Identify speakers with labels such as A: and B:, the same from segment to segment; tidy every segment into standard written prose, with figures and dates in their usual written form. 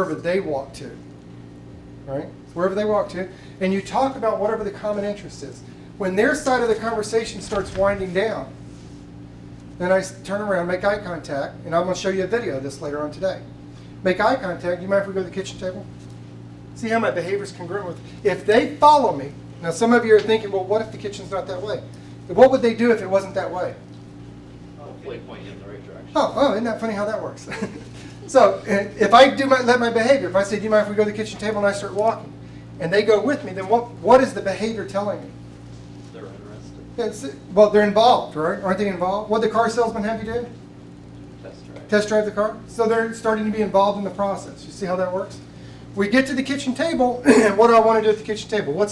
A: wherever they walk to, right? Wherever they walk to, and you talk about whatever the common interest is. When their side of the conversation starts winding down, then I turn around, make eye contact, and I'm going to show you a video of this later on today. Make eye contact. You mind if we go to the kitchen table? See how my behavior is congruent with. If they follow me, now some of you are thinking, well, what if the kitchen's not that way? What would they do if it wasn't that way?
B: Hopefully point you in the right direction.
A: Oh, isn't that funny how that works? So if I let my behavior, if I say, do you mind if we go to the kitchen table, and I start walking, and they go with me, then what is the behavior telling me?
B: They're interested.
A: Well, they're involved, right? Aren't they involved? What did the car salesman have you do?
B: Test drive.
A: Test drive the car? So they're starting to be involved in the process. You see how that works? We get to the kitchen table, and what do I want to do at the kitchen table?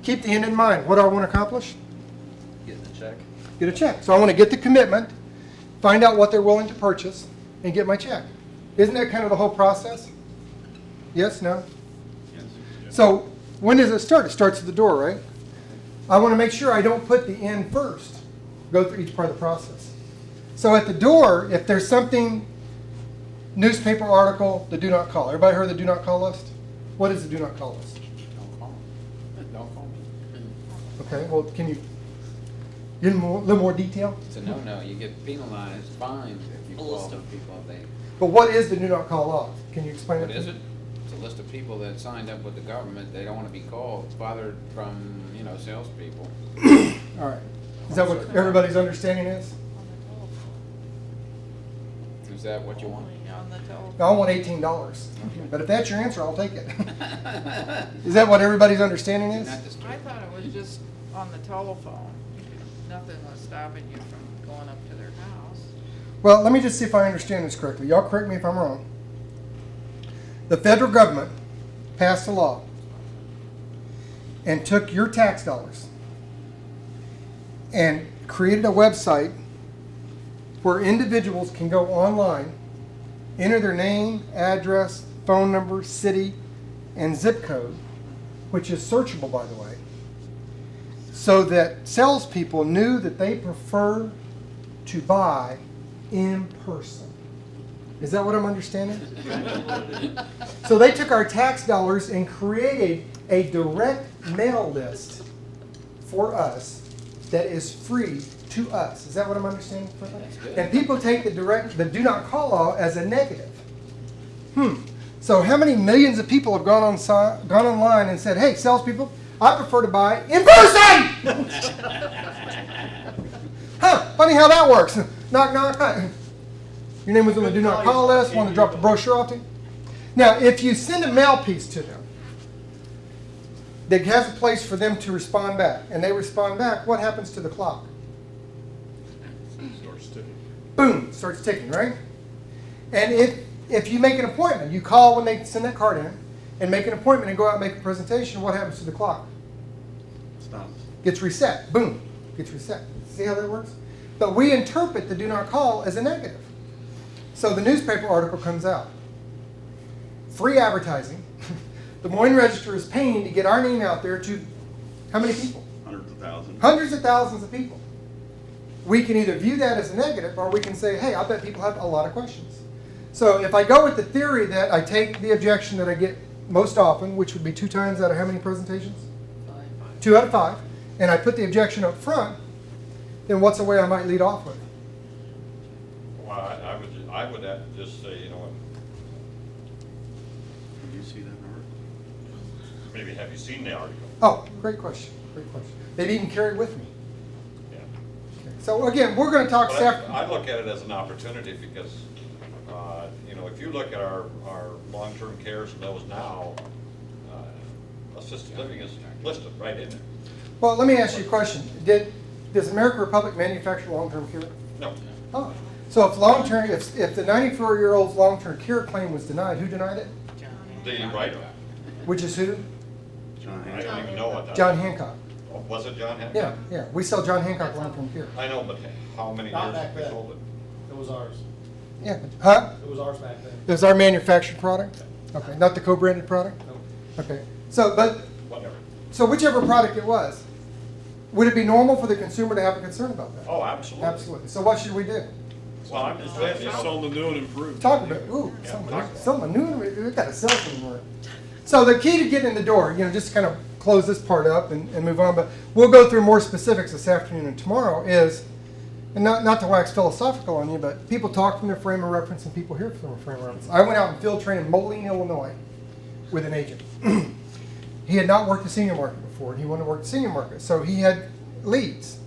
A: Keep the end in mind. What do I want to accomplish?
B: Get the check.
A: Get a check. So I want to get the commitment, find out what they're willing to purchase, and get my check. Isn't that kind of the whole process? Yes, no?
C: Yes.
A: So when does it start? It starts at the door, right? I want to make sure I don't put the end first. Go through each part of the process. So at the door, if there's something, newspaper article, the do not call. Everybody heard the do not call list? What is the do not call list?
C: Don't call me. Don't call me.
A: Okay, well, can you get a little more detail?
C: It's a no-no. You get penalized, fined if you call some people.
A: But what is the do not call law? Can you explain
C: What
A: it?
C: is it? It's a list of people that signed up with the government. They don't want to be called, bothered from, salespeople.
A: All right. Is that what everybody's understanding is?
C: Is that what you want?
D: On the telephone.
A: No, I want $18. But if that's your answer, I'll take it. Is that what everybody's understanding is?
C: Not just-
D: I thought it was just on the telephone. Nothing was stopping you from going up to their house.
A: Well, let me just see if I understand this correctly. Y'all correct me if I'm wrong. The federal government passed a law and took your tax dollars and created a website where individuals can go online, enter their name, address, phone number, city, and zip code, which is searchable, by the way, so that salespeople knew that they prefer to buy in person. Is that what I'm understanding? So they took our tax dollars and created a direct mail list for us that is free to us. Is that what I'm understanding? And people take the do not call law as a negative. So how many millions of people have gone online and said, hey, salespeople, I prefer to buy in person! Funny how that works. Knock, knock, knock. Your name was on the do not call list, want to drop the brochure off to you? Now, if you send a mail piece to them that has a place for them to respond back, and they respond back, what happens to the clock?
E: Starts ticking.
A: Boom, starts ticking, right? And if you make an appointment, you call when they send that card in, and make an appointment and go out and make a presentation, what happens to the clock?
E: Stops.
A: Gets reset. Boom, gets reset. See how that works? But we interpret the do not call as a negative. So the newspaper article comes out. Free advertising. The Des Moines Register is paying to get our name out there to how many people?
E: Hundreds of thousands.
A: Hundreds of thousands of people. We can either view that as a negative, or we can say, hey, I bet people have a lot of questions. So if I go with the theory that I take the objection that I get most often, which would be 2 times out of how many presentations?
B: 5.
A: 2 out of 5. And I put the objection up front, then what's the way I might lead off with?
E: Well, I would have to just say,
F: Did you see that article?
E: maybe have you seen the article?
A: Oh, great question. Great question. Maybe even carry it with me.
E: Yeah.
A: Okay. So again, we're going to talk
E: But I look at it as an opportunity because, if you look at our long-term cares and those now, assisted living is listed right in there.
A: Well, let me ask you a question. Does American Republic manufacture long-term care?
E: No.
A: Oh. So if the 94-year-old's long-term care claim was denied, who denied it?
E: The writer.
A: Which is who?
F: John
E: I
F: Hancock.
E: don't even know what that.
A: John Hancock.
E: Oh, was it John Hancock?
A: Yeah, yeah. We sell John Hancock long-term care.
E: I know, but how many
G: Not
E: years
G: back
E: have we
G: then.
E: sold it?
G: It was ours.
A: Yeah. Huh?
G: It was ours back then.
A: It was our manufactured product? Okay, not the co-branded product?
G: No.
A: Okay. So
E: Whatever.
A: whichever product it was, would it be normal for the consumer to have a concern about that?
E: Oh, absolutely.
A: Absolutely. So what should we do?
E: Well, I'm just saying,
F: It's on the new and improved.
A: Talk about, ooh, something new, we got to sell some more. So the key to getting in the door, just to kind of close this part up and move on, but we'll go through more specifics this afternoon and tomorrow is, and not to wax philosophical on you, but people talk from their frame of reference and people hear from their frame of reference. I went out and field trained in Moline, Illinois with an agent. He had not worked the senior market before, and he wanted to work the senior market. So he had leads,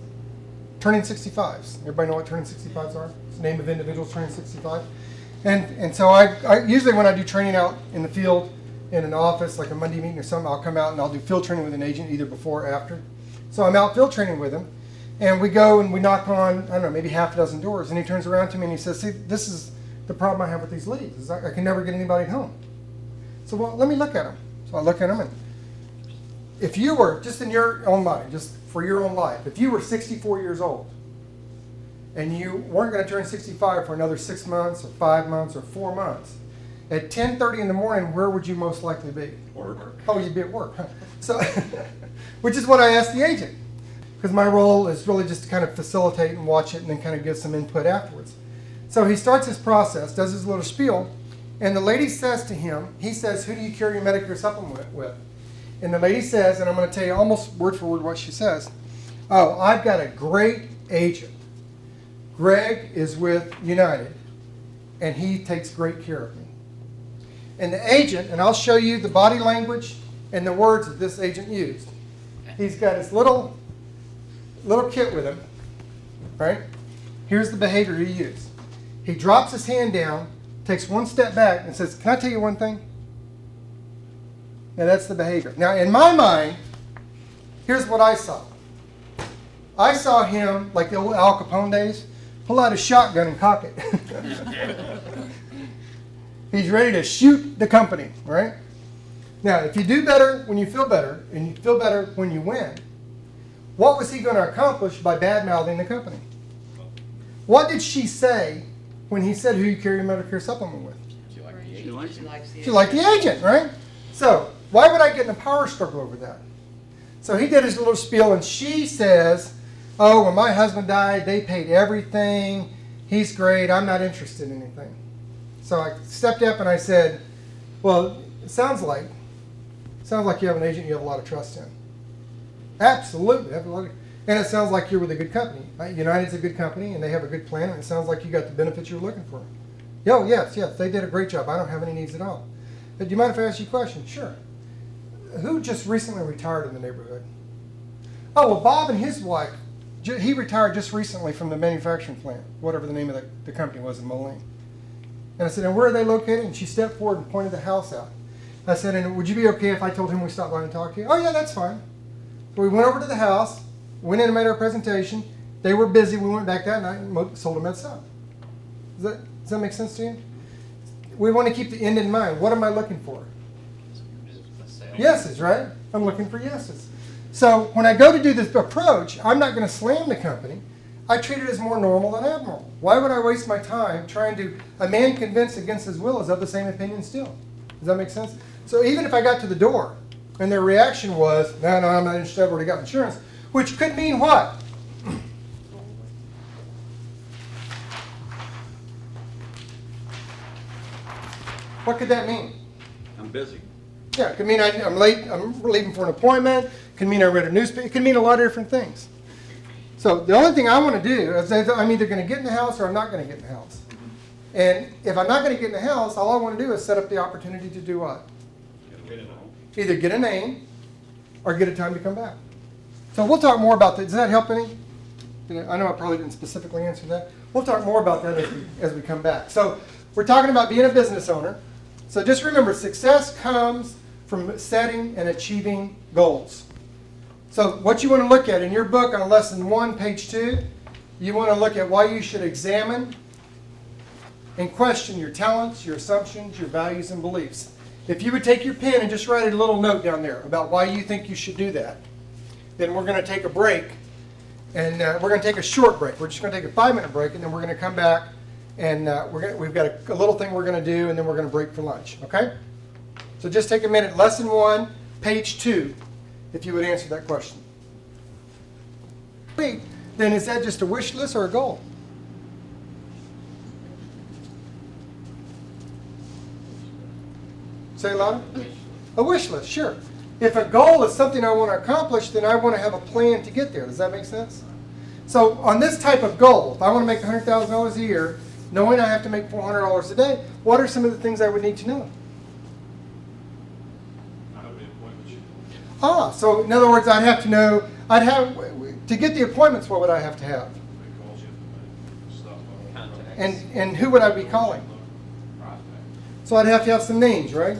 A: turning 65s. Everybody know what turning 65s are? It's the name of individuals turning 65. And so I usually when I do training out in the field, in an office, like a Monday meeting or something, I'll come out and I'll do field training with an agent either before or after. So I'm out field training with him, and we go and we knock on, I don't know, maybe half a dozen doors, and he turns around to me and he says, see, this is the problem I have with these leads, is I can never get anybody home. So, well, let me look at them. So I look at them, and if you were, just in your own mind, just for your own life, if you were 64 years old, and you weren't going to turn 65 for another 6 months or 5 months or 4 months, at 10:30 in the morning, where would you most likely be?
E: Work.
A: Oh, you'd be at work. Huh? So, which is what I asked the agent, because my role is really just to kind of facilitate and watch it and then kind of give some input afterwards. So he starts his process, does his little spiel, and the lady says to him, he says, who do you carry your Medicare supplement with? And the lady says, and I'm going to tell you almost word for word what she says, oh, I've got a great agent. Greg is with United, and he takes great care of me. And the agent, and I'll show you the body language and the words that this agent used. He's got his little kit with him, right? Here's the behavior he used. He drops his hand down, takes one step back, and says, can I tell you one thing? Now that's the behavior. Now in my mind, here's what I saw. I saw him, like the old Al Capone days, pull out a shotgun and cock it. He's ready to shoot the company, right? Now, if you do better when you feel better, and you feel better when you win, what was he going to accomplish by bad-mouthing the company? What did she say when he said who you carry your Medicare supplement with?
C: She liked the
F: She
C: agent.
F: likes it.
A: She liked the agent, right? So, why would I get in a power struggle over that? So he did his little spiel, and she says, oh, when my husband died, they paid everything. He's great. I'm not interested in anything. So I stepped up and I said, well, it sounds like you have an agent you have a lot of trust in. Absolutely. And it sounds like you're with a good company. Right? United's a good company, and they have a good plan, and it sounds like you got the benefits you're looking for. Oh, yes, they did a great job. I don't have any needs at all. But do you mind if I ask you a question? Sure. Who just recently retired in the neighborhood? Oh, well, Bob and his wife, he retired just recently from the manufacturing plant, whatever the name of the company was in Moline. And I said, and where are they located? And she stepped forward and pointed the house out. I said, and would you be okay if I told him we stopped by and talked to you? Oh, yeah, that's fine. So we went over to the house, went in and made our presentation. They were busy. We went back that night and sold them that stuff. Does that make sense to you? We want to keep the end in mind. What am I looking for? Yeses, right? I'm looking for yeses. So when I go to do this approach, I'm not going to slam the company. I treat it as more normal than abnormal. Why would I waste my time trying to, a man convinced against his will is of the same opinion still. Does that make sense? So even if I got to the door and their reaction was, no, I'm not interested, I've already got insurance, which could mean what? What could that mean?
E: I'm busy.
A: Yeah, it could mean I'm late, I'm leaving for an appointment, it could mean I read a newspaper, it could mean a lot of different things. So the only thing I want to do is I'm either going to get in the house or I'm not going to get in the house. And if I'm not going to get in the house, all I want to do is set up the opportunity to do what? Either get a name or get a time to come back. So we'll talk more about that. Does that help any? I know I probably didn't specifically answer that. We'll talk more about that as we come back. So we're talking about being a business owner. So just remember, success comes from setting and achieving goals. So what you want to look at in your book on lesson 1, page 2, you want to look at why you should examine and question your talents, your assumptions, your values, and beliefs. If you would take your pen and just write a little note down there about why you think you should do that, then we're going to take a break, and we're going to take a short break. We're just going to take a 5-minute break, and then we're going to come back, and we've got a little thing we're going to do, and then we're going to break for lunch, okay? So just take a minute. Lesson 1, page 2, if you would answer that question. Then is that just a wish list or a goal? Say louder. A wish list, sure. If a goal is something I want to accomplish, then I want to have a plan to get there. Does that make sense? So on this type of goal, if I want to make $100,000 a year, knowing I have to make $400 a day, what are some of the things I would need to know? Ah, so in other words, I'd have to know, to get the appointments, what would I have to have? And who would I be calling? So I'd have to have some names, right?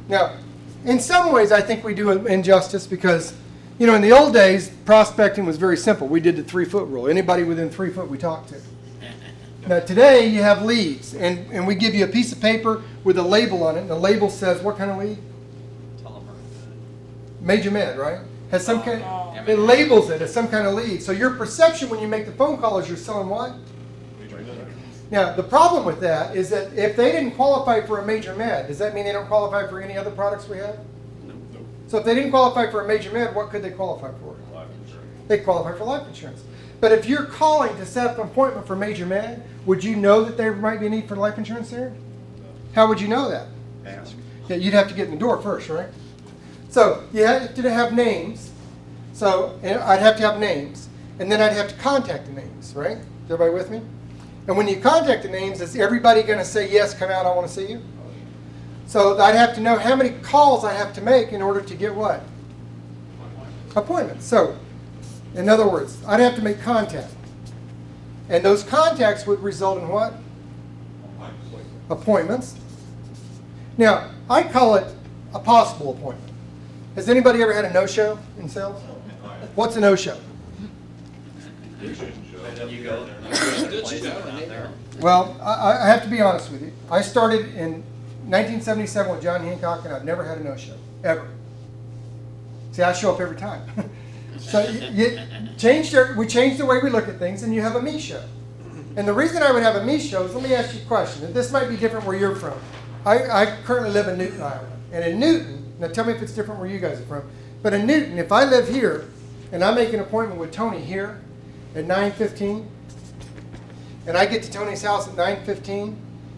A: Now, in some ways, I think we do injustice because, you know, in the old days, prospecting was very simple. We did the 3-foot rule. Anybody within 3 foot we talked to. Now, today, you have leads, and we give you a piece of paper with a label on it, and the label says what kind of lead? Major med, right? Has some kind. It labels it as some kind of lead. So your perception when you make the phone call is you're selling what? Now, the problem with that is that if they didn't qualify for a major med, does that mean they don't qualify for any other products we have?
E: No.
A: So if they didn't qualify for a major med, what could they qualify for?
E: Life insurance.
A: They qualify for life insurance. But if you're calling to set up an appointment for major med, would you know that there might be a need for life insurance there? How would you know that?
E: Ask.
A: Yeah, you'd have to get in the door first, right? So you have to have names. So I'd have to have names, and then I'd have to contact the names, right? Is everybody with me? And when you contact the names, is everybody going to say, yes, come out, I want to see you? So I'd have to know how many calls I have to make in order to get what? Appointments. So, in other words, I'd have to make contact. And those contacts would result in what? Appointments. Now, I call it a possible appointment. Has anybody ever had a no-show in sales? What's a no-show?
B: You go there.
A: Well, I have to be honest with you. I started in 1977 with John Hancock, and I've never had a no-show, ever. See, I show up every time. So we changed the way we look at things, and you have a me show. And the reason I would have a me show is, let me ask you a question. And this might be different where you're from. I currently live in Newton, Iowa. And in Newton, now tell me if it's different where you guys are from, but in Newton, if I live here, and I make an appointment with Tony here at 9:15, and I get to Tony's house at 9:15,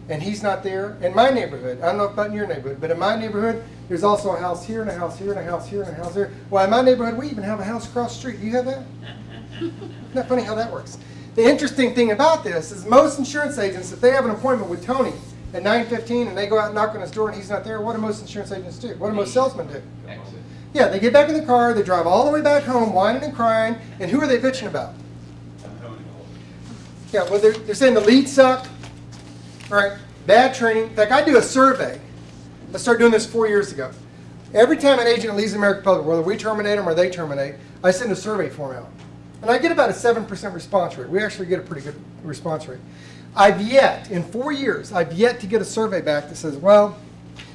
A: and he's not there, in my neighborhood, I don't know about in your neighborhood, but in my neighborhood, there's also a house here, and a house here, and a house here, and a house there. Well, in my neighborhood, we even have a house across the street. Do you have that? Isn't that funny how that works? The interesting thing about this is most insurance agents, if they have an appointment with Tony at 9:15 and they go out and knock on his door and he's not there, what do most insurance agents do? What do most salesmen do?
C: Exit.
A: Yeah, they get back in the car, they drive all the way back home, whining and crying, and who are they bitching about? Yeah, well, they're saying the leads suck, right? Bad training. In fact, I do a survey. I started doing this 4 years ago. Every time an agent leaves the American public, whether we terminate them or they terminate, I send a survey form out. And I get about a 7% response rate. We actually get a pretty good response rate. In 4 years, I've yet to get a survey back that says, well,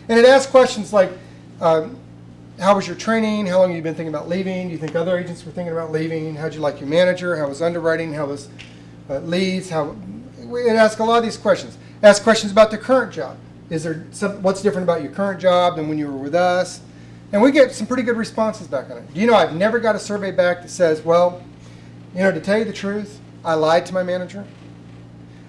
A: and it asks questions like, how was your training? How long have you been thinking about leaving? Do you think other agents were thinking about leaving? How'd you like your manager? How was underwriting? How was leads? It asks a lot of these questions. Ask questions about the current job. What's different about your current job than when you were with us? And we get some pretty good responses back on it. Do you know I've never got a survey back that says, well, you know, to tell you the truth, I lied to my manager.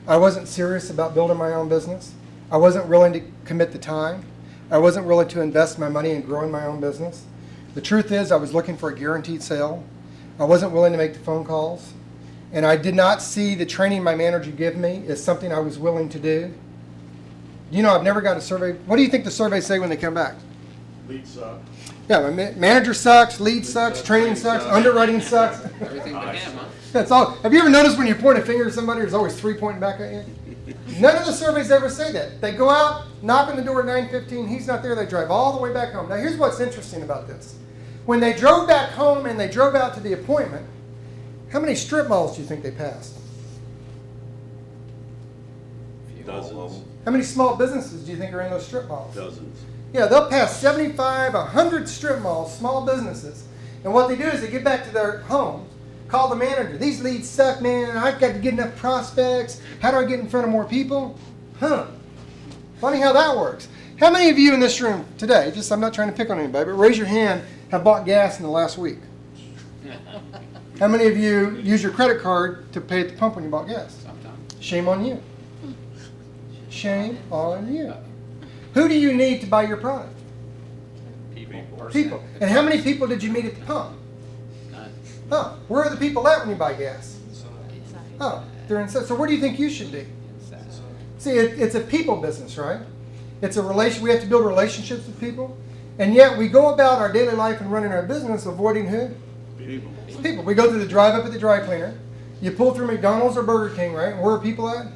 A: I wasn't serious about building my own business. I wasn't willing to commit the time. I wasn't willing to invest my money in growing my own business. The truth is I was looking for a guaranteed sale. I wasn't willing to make the phone calls. And I did not see the training my manager gave me as something I was willing to do. You know, I've never got a survey. What do you think the surveys say when they come back?
F: Lead suck.
A: Yeah, my manager sucks, lead sucks, training sucks, underwriting sucks.
C: Everything but him, huh?
A: That's all. Have you ever noticed when you point a finger at somebody, there's always three pointing back at you? None of the surveys ever say that. They go out, knock on the door at 9:15, he's not there, they drive all the way back home. Now here's what's interesting about this. When they drove back home and they drove out to the appointment, how many strip malls do you think they passed?
F: Dozens.
A: How many small businesses do you think are in those strip malls?
F: Dozens.
A: Yeah, they'll pass 75, 100 strip malls, small businesses. And what they do is they get back to their home, call the manager. These leads suck, man. I've got to get enough prospects. How do I get in front of more people? Funny how that works. How many of you in this room today, just I'm not trying to pick on anybody, but raise your hand, have bought gas in the last week? How many of you use your credit card to pay at the pump when you bought gas?
C: Sometimes.
A: Shame on you. Shame on you. Who do you need to buy your product?
C: People.
A: People. And how many people did you meet at the pump?
C: None.
A: Oh, where are the people at when you buy gas? Oh, they're inside. So where do you think you should be? See, it's a people business, right? It's a relation. We have to build relationships with people, and yet we go about our daily life and running our business avoiding who?
F: People.
A: People. We go through the drive up at the dry cleaner. You pull through McDonald's or Burger King, right? Where are people at?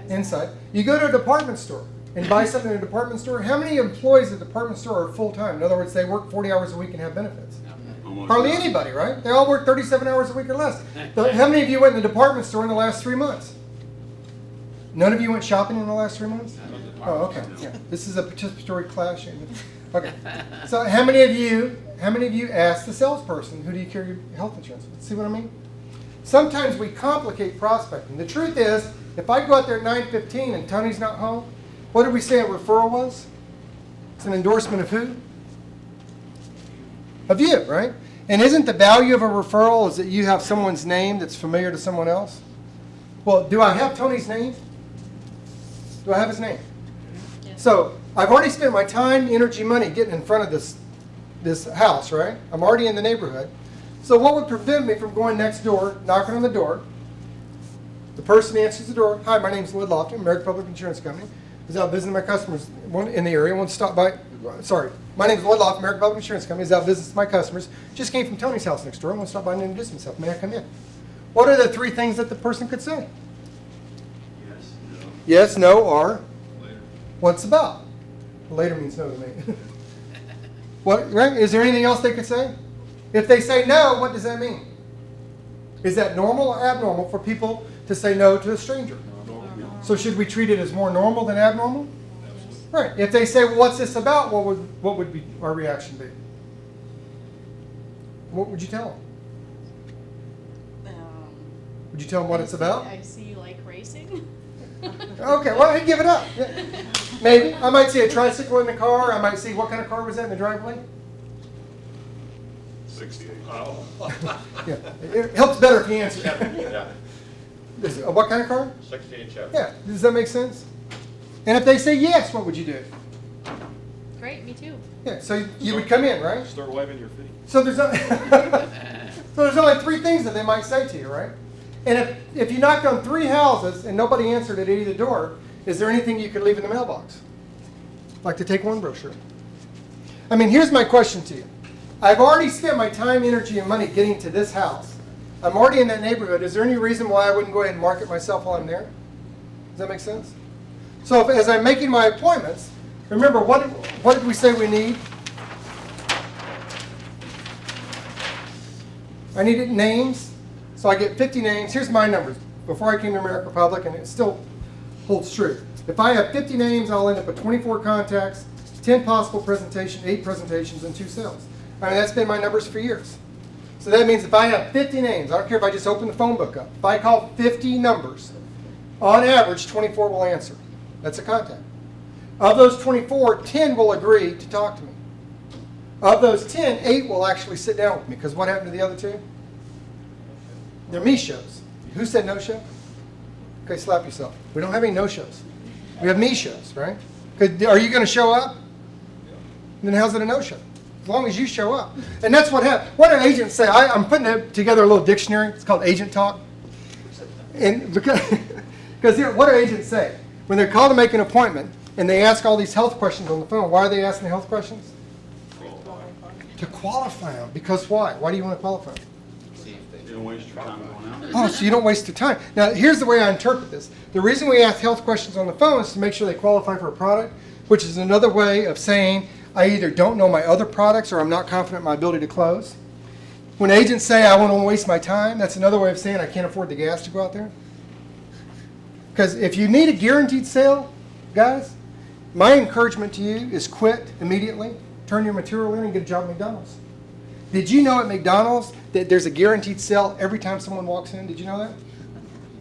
A: Inside. You go to a department store and buy something in a department store. How many employees at the department store are full time? In other words, they work 40 hours a week and have benefits.
F: Almost
A: Hardly
F: none.
A: anybody, right? They all work 37 hours a week or less. How many of you went in the department store in the last 3 months? None of you went shopping in the last 3 months? Oh, okay. Yeah. This is a participatory class. Okay. So how many of you asked the salesperson, who do you carry your health insurance with? See what I mean? Sometimes we complicate prospecting. The truth is, if I go out there at 9:15 and Tony's not home, what did we say a referral was? It's an endorsement of who? Of you, right? And isn't the value of a referral is that you have someone's name that's familiar to someone else? Well, do I have Tony's name? Do I have his name? So I've already spent my time, energy, money getting in front of this house, right? I'm already in the neighborhood. So what would prevent me from going next door, knocking on the door? The person answers the door. Hi, my name's Lloyd Lofton, American Public Insurance Company. I was out visiting my customers in the area. Want to stop by? Sorry, my name's Lloyd Lofton, American Public Insurance Company. I was out visiting my customers. Just came from Tony's house next door. I want to stop by and introduce myself. May I come in? What are the 3 things that the person could say?
F: Yes, no,
A: Yes, no, or
F: later.
A: what's about? Later means no to me. What? Right? Is there anything else they could say? If they say no, what does that mean? Is that normal or abnormal for people to say no to a stranger? So should we treat it as more normal than abnormal? Right. If they say, well, what's this about? What would be our reaction be? What would you tell them? Would you tell them what it's about?
G: I see you like racing.
A: Okay, well, I'd give it up. Yeah. Maybe. I might see a tricycle in the car. I might see, what kind of car was that in the driveway?
F: 68.
E: Oh.
A: Yeah. It helps better if you answer.
E: Yeah,
A: What kind of car?
E: 68 Chevy.
A: Yeah. Does that make sense? And if they say yes, what would you do?
G: Great, me too.
A: Yeah, so you would come in, right?
F: Start waving your feet.
A: So there's only 3 things that they might say to you, right? And if you knocked on 3 houses and nobody answered at either door, is there anything you could leave in the mailbox? Like to take one brochure. I mean, here's my question to you. I've already spent my time, energy, and money getting to this house. I'm already in that neighborhood. Is there any reason why I wouldn't go ahead and market myself while I'm there? Does that make sense? So as I'm making my appointments, remember, what did we say we need? I needed names, so I get 50 names. Here's my numbers before I came to American Republic, and it still holds true. If I have 50 names, I'll end up with 24 contacts, 10 possible presentations, 8 presentations, and 2 sales. I mean, that's been my numbers for years. So that means if I have 50 names, I don't care if I just open the phone book up. If I call 50 numbers, on average, 24 will answer. That's a contact. Of those 24, 10 will agree to talk to me. Of those 10, 8 will actually sit down with me, because what happened to the other 2? They're me-shows. Who said no-show? Okay, slap yourself. We don't have any no-shows. We have me-shows, right? Are you going to show up? Then how's it a no-show? As long as you show up. And that's what happens. What do agents say? I'm putting together a little dictionary. It's called Agent Talk. And because here, what do agents say? When they're called to make an appointment and they ask all these health questions on the phone, why are they asking the health questions? To qualify them. Because why? Why do you want to qualify them?
C: See if they
F: You don't waste your time going out.
A: Oh, so you don't waste your time. Now, here's the way I interpret this. The reason we ask health questions on the phone is to make sure they qualify for a product, which is another way of saying I either don't know my other products or I'm not confident in my ability to close. When agents say I won't waste my time, that's another way of saying I can't afford the gas to go out there. Because if you need a guaranteed sale, guys, my encouragement to you is quit immediately, turn your material in, and get a job at McDonald's. Did you know at McDonald's that there's a guaranteed sale every time someone walks in? Did you know that?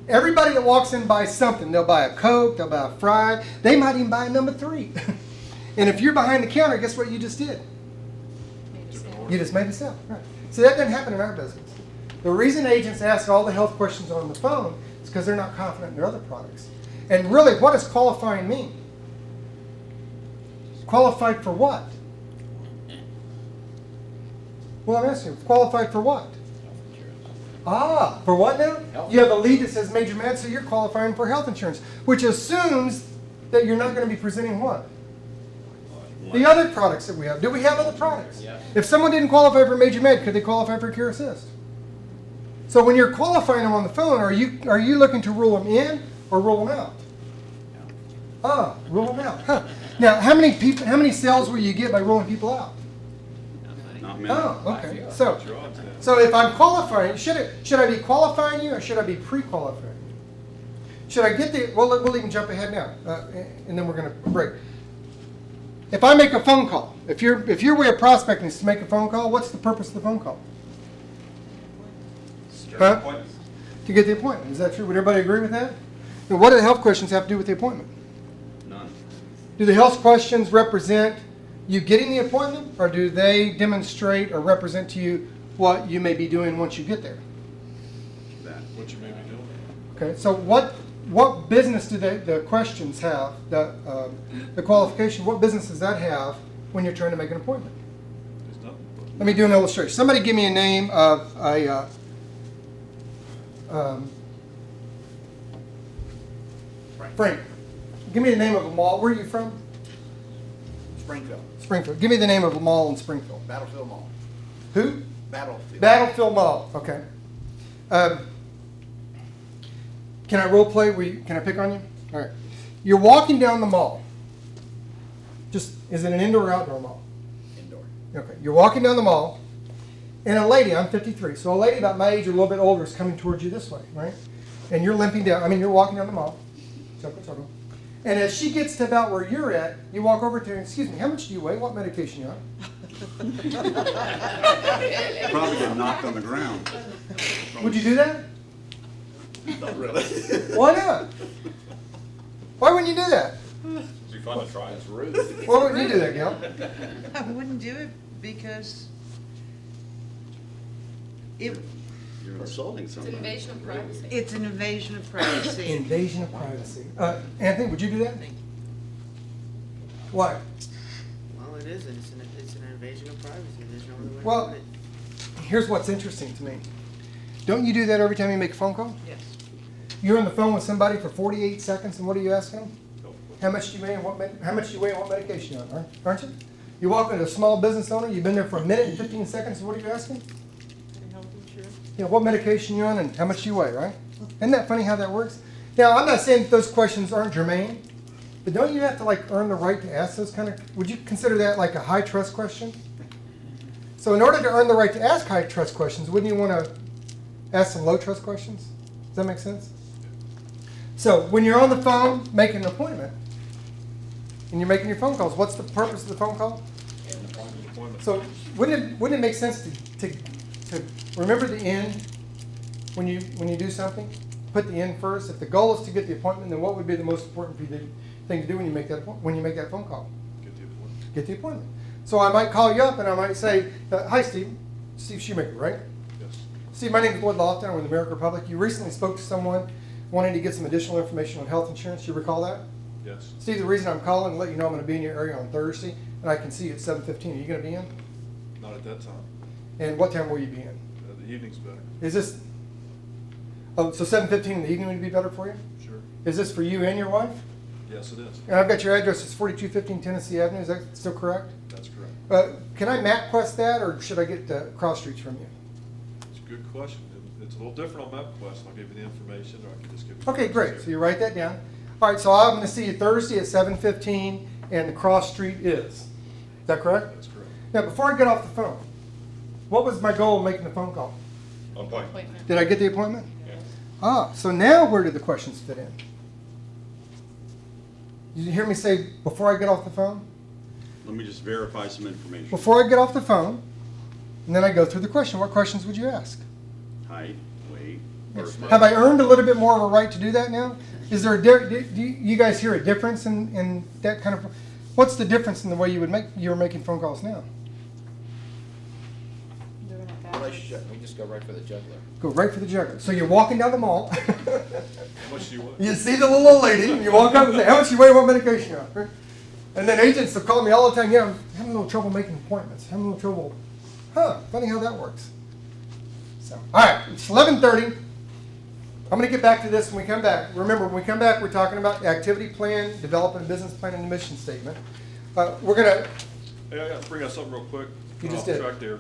A: Everybody that walks in buys something. They'll buy a Coke, they'll buy a fry, they might even buy a number 3. And if you're behind the counter, guess what you just did? You just made a sale. Right. So that doesn't happen in our business. The reason agents ask all the health questions on the phone is because they're not confident in their other products. And really, what does qualifying mean? qualified for what? Well, I'm asking, qualified for what? Ah, for what now?
C: Health.
A: You have a lead that says Major Med, so you're qualifying for health insurance, which assumes that you're not going to be presenting what? The other products that we have. Do we have other products?
C: Yeah.
A: If someone didn't qualify for Major Med, could they qualify for Care Assist? So when you're qualifying them on the phone, are you looking to rule them in or rule them out? Ah, rule them out. Huh. Now, how many sales will you get by ruling people out?
F: Not many.
A: Oh, okay. So,
F: What's your odds then?
A: so if I'm qualifying, should I be qualifying you or should I be pre-qualifying you? Should I get the? Well, we'll even jump ahead now, and then we're going to break. If I make a phone call, if your way of prospecting is to make a phone call, what's the purpose of the phone call? Huh?
E: Appointment.
A: To get the appointment. Is that true? Would everybody agree with that? Then what do the health questions have to do with the appointment?
F: None.
A: Do the health questions represent you getting the appointment, or do they demonstrate or represent to you what you may be doing once you get there?
F: That.
H: What you may be doing.
A: Okay, so what business do the questions have, the qualification, what business does that have when you're trying to make an appointment?
H: There's nothing.
A: Let me do an illustration. Somebody give me a name of a, Frank. Give me the name of a mall. Where are you from?
I: Springfield,
A: Springfield. Give me the name of a mall in Springfield.
I: Battlefield Mall.
A: Who?
I: Battlefield.
A: Battlefield Mall. Okay. Can I role play? Can I pick on you? All right. You're walking down the mall. Is it an indoor or outdoor mall?
I: Indoor.
A: Okay. You're walking down the mall, and a lady, I'm 53, so a lady about my age or a little bit older is coming towards you this way, right? And you're limping down. You're walking down the mall. Circle. And as she gets to about where you're at, you walk over to her and, excuse me, how much do you weigh? What medication you on?
F: Probably get knocked on the ground.
A: Would you do that?
I: Not really.
A: Why not? Why wouldn't you do that?
E: It'd be fun to try.
C: That's rude.
A: Why wouldn't you do that, Gail?
J: I wouldn't do it because
F: You're insulting
G: It's an
F: somebody.
G: invasion of privacy.
J: it's an invasion of privacy.
A: Invasion of privacy. Anthony, would you do that? Why?
K: Well, it is. It's an invasion of privacy. There's no other way
A: Well-
K: to put it.
A: Here's what's interesting to me. Don't you do that every time you make a phone call?
D: Yes.
A: You're on the phone with somebody for 48 seconds, and what are you asking them? How much do you weigh and how much do you weigh and what medication you're on, aren't you? You walk into a small business owner, you've been there for a minute and 15 seconds, and what are you asking?
D: Any health insurance?
A: You know, what medication you're on and how much you weigh, right? Isn't that funny how that works? Now, I'm not saying that those questions aren't germane, but don't you have to earn the right to ask those kind of, would you consider that like a high trust question? So in order to earn the right to ask high trust questions, wouldn't you want to ask some low trust questions? Does that make sense? So when you're on the phone making an appointment, and you're making your phone calls, what's the purpose of the phone call? So wouldn't it make sense to remember the end when you do something? Put the end first. If the goal is to get the appointment, then what would be the most important thing to do when you make that phone call?
H: Get the appointment.
A: Get the appointment. So I might call you up and I might say, "Hi, Steve. Steve Shoemaker, right?
H: Yes.
A: Steve, my name is Lloyd Lofton. I'm with the American Republic. You recently spoke to someone wanting to get some additional information on health insurance. You recall that?
H: Yes.
A: Steve, the reason I'm calling to let you know I'm going to be in your area on Thursday, and I can see you at 7:15. Are you going to be in?
H: Not at that time.
A: And what time will you be in?
H: The evening's better.
A: Is this? Oh, so 7:15 in the evening would be better for you?
H: Sure.
A: Is this for you and your wife?
H: Yes, it is.
A: And I've got your address. It's 4215 Tennessee Avenue. Is that still correct?
H: That's correct.
A: Can I MapQuest that, or should I get cross streets from you?
H: It's a good question. It's a little different on MapQuest. I'll give you the information, or I can just give you.
A: Okay, great. So you write that down. All right. So I'm going to see you Thursday at 7:15, and the cross street is that correct?
H: That's correct.
A: Now, before I get off the phone, what was my goal of making the phone call?
E: Appointment.
G: Appointment.
A: Did I get the appointment?
E: Yeah.
A: Ah, so now where do the questions fit in? Did you hear me say before I get off the phone?
F: Let me just verify some information.
A: Before I get off the phone, and then I go through the question. What questions would you ask?
F: Height, weight, birthday.
A: Have I earned a little bit more of a right to do that now? Is there do you guys hear a difference in that kind of? What's the difference in the way you're making phone calls now?
G: Doing it backwards.
I: Relationship.
C: We just go right for the juggler.
A: Go right for the juggler. So you're walking down the mall.
H: How much do you want?
A: You see the little old lady, and you walk up and say, "How much you weigh? What medication you on?" And then agents will call me all the time, yeah, I'm having a little trouble making appointments, having a little trouble. Funny how that works. So, all right, it's 11:30. I'm going to get back to this when we come back. Remember, when we come back, we're talking about the activity plan, developing a business plan, and a mission statement. We're going to,
H: Hey, I gotta bring up something real quick.
A: You just
H: Off
A: did.
H: track there.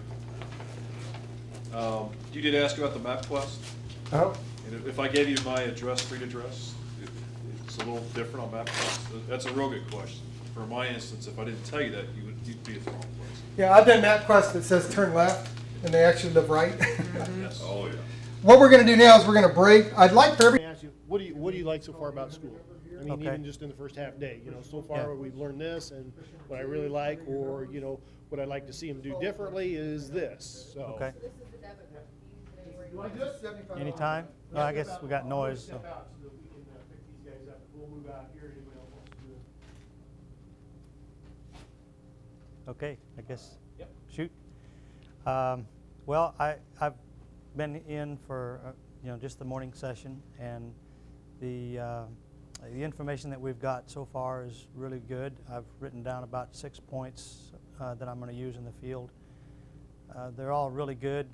H: You did ask about the MapQuest.
A: oh,
H: And if I gave you my address, street address, it's a little different on MapQuest. That's a real good question. For my instance, if I didn't tell you that, you'd be at the wrong place.
A: yeah, I've done MapQuest that says turn left, and they actually live right.
H: Yes.
E: Oh, yeah.
A: What we're going to do now is we're going to break. I'd like for every.
L: Let me ask you, what do you like so far about school? I mean,
M: Okay.
L: even just in the first half day, so far
M: Yeah.
L: we've learned this, and what I really like, or, what I'd like to see them do differently is this, so.
M: Okay.
L: Do I do it?
M: Anytime? No, I guess we got noise, so.
L: Step out so that we can pick these guys up. We'll move out here. Anybody else wants to do it?
M: Okay, I guess.
L: Yep.
M: Shoot. Well, I've been in for, just the morning session, and the information that we've got so far is really good. I've written down about 6 points that I'm going to use in the field. They're all really good.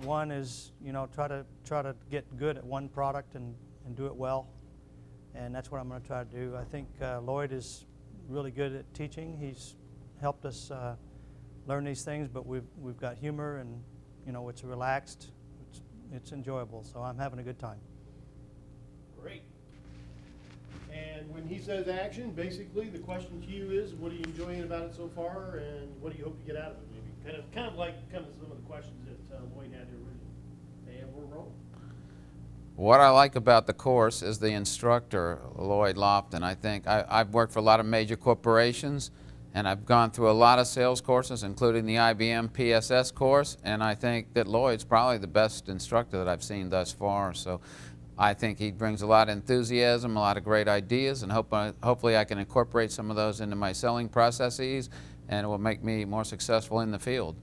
M: One is, try to get good at one product and do it well, and that's what I'm going to try to do. I think Lloyd is really good at teaching. He's helped us learn these things, but we've got humor, and it's relaxed. It's enjoyable, so I'm having a good time.
L: Great. And when he says action, basically the question to you is, what are you enjoying about it so far, and what do you hope to get out of it? Maybe kind of like some of the questions that Lloyd had there originally. And we're rolling.
C: What I like about the course is the instructor, Lloyd Lofton. I think I've worked for a lot of major corporations, and I've gone through a lot of sales courses, including the IBM PSS course, and I think that Lloyd's probably the best instructor that I've seen thus far. So I think he brings a lot of enthusiasm, a lot of great ideas, and hopefully I can incorporate some of those into my selling processes, and it will make me more successful in the field,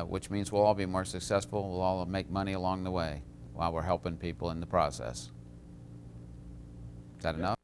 C: which means we'll all be more successful. We'll all make money along the way while we're helping people in the process. Is that enough?